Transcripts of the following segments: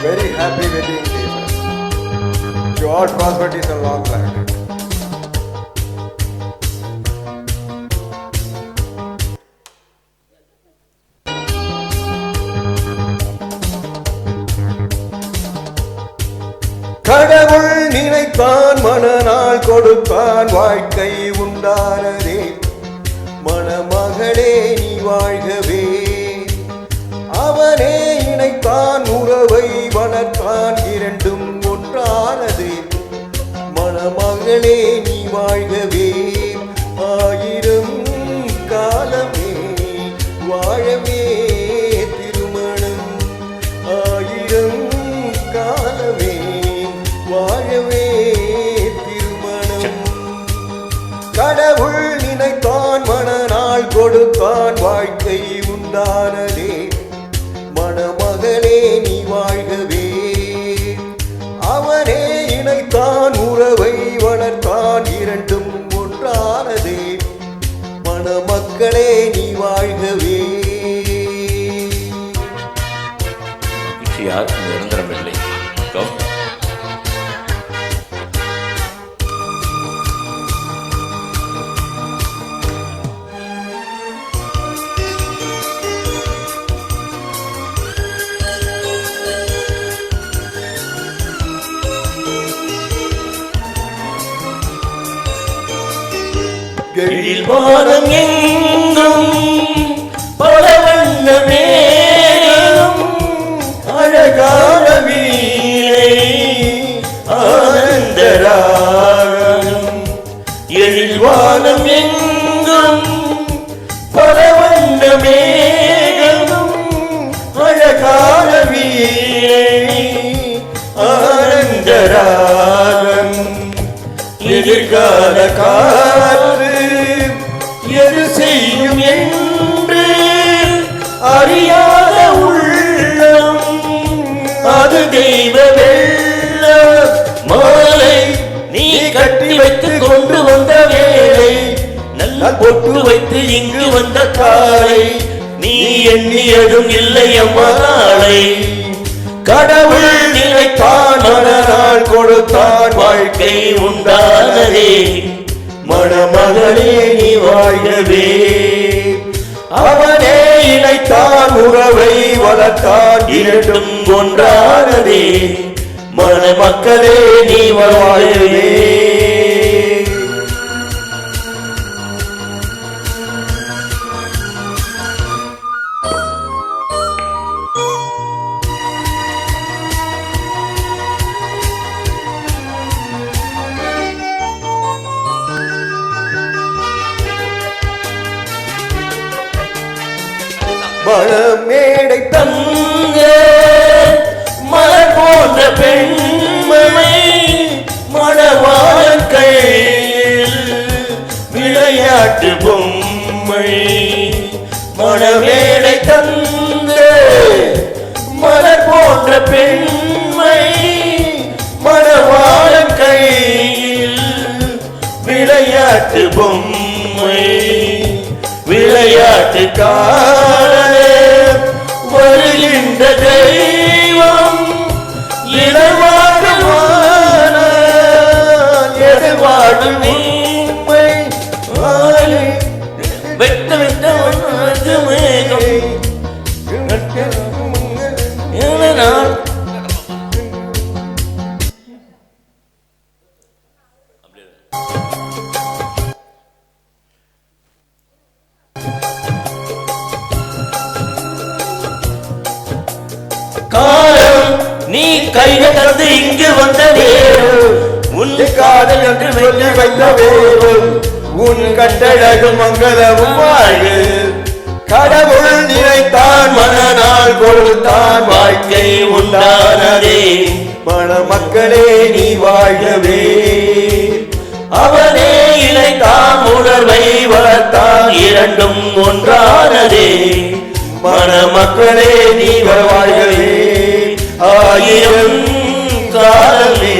Very happy wedding day. To all prosperities and long life. கடவுள் நினைத்தான் மனநாள் கொடுத்தான் வாழ்க்கை உண்டானதே மணமகளே நீ வாழ்கவே அவனே இணைத்தான் உறவை வளர்த்தான் இரண்டும் ஒன்றானது மணமகளே நீ வாழ்கவே ஆயிரம் காலமே வாழவே திருமணம் ஆயிரம் காலமே வாழவே திருமணம் கடவுள் நினைத்தான் மனநாள் கொடுத்தான் வாழ்க்கை உண்டானதே மணமகளே நீ வாழ்கவே அவனே இணைத்தான் உறவை வளர்த்தான் இரண்டும் ஒன்றானதே மணமக்களே நீ வாழ்கவே. நிரந்தரமில்லை. வானம் எங்கும் பல வண்ண மேகம் அழகான வீணை ஆனந்தராகம் எழில் வானம் எங்கும் பல வண்ண மேகம் அழகான வீணை ஆனந்தராகம் எதிர்கால காற்று எது செய்யும் என்று அறியாத உள்ளம் அது தெய்வ வெள்ள மாலை நீ கட்டி வைத்து கொண்டு வந்த வேலை நல்ல பொட்டு வைத்து இங்கு வந்த காலை நீ எண்ணியதும் இல்லை அம்மாளை கடவுள் நினைத்தான் மனநாள் கொடுத்தான் வாழ்க்கை உண்டானதே மணமகளே நீ வாழ்கவே அவனே இணைத்தான் உறவை வளர்த்தான் இரண்டும் ஒன்றானதே மணமக்களே நீ வாழ்கவே. மணமேடை தந்த மலர் போன்ற பெண்மை மணவாளன் கையில் விளையாட்டு பொம்மை மணமேடை தந்த மலர் போன்ற பெண்மை மணவாளன் கையில் விளையாட்டு பொம்மை விளையாட்டுக்காரே வருகின்ற தெய்வம் இளவாழ்வான எதிர்வாழ்வு நீமை வெட்ட வெட்ட மேகம் காலம் நீ கையில் தந்து இங்கு வந்த நேரம் உன் காதல் என்று வெள்ளி வைத்த வேறும் உன் கட்டழகு மங்களமும் வாழ்வு கடவுள் நினைத்தான் மனநாள் கொடுத்தான் வாழ்க்கை உண்டானதே மணமக்களே நீ வாழ்கவே அவனே இணைத்தான் உணர்வை வளர்த்தான் இரண்டும் ஒன்றானதே மணமக்களே நீ வாழ்கவே ஆயிரம் காலமே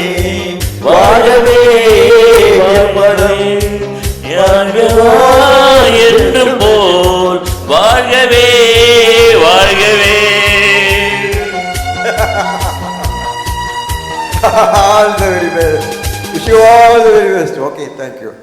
வாழவே மனம் என்று போல் வாழ்கவே வாழ்கவே All the very best. Wish you all the very best. Okay, thank you.